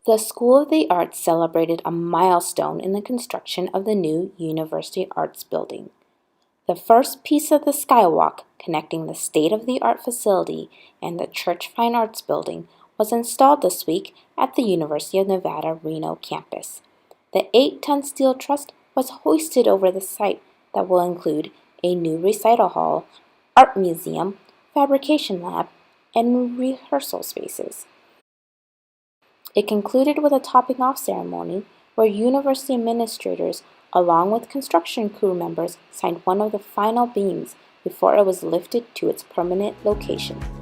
The School of the Arts celebrated a milestone in the construction of the new University Arts building. The first piece of the skywalk connecting the state-of-the-art facility and the Church Fine Arts building was installed this week at the University of Nevada, Reno campus. The 8-ton steel truss was hoisted over the site that will include a new recital hall, art museum, fabrication lab, and rehearsal spaces. It concluded with a topping-off ceremony where university administrators, along with construction crew members, signed one of the final beams before it was lifted to its permanent location.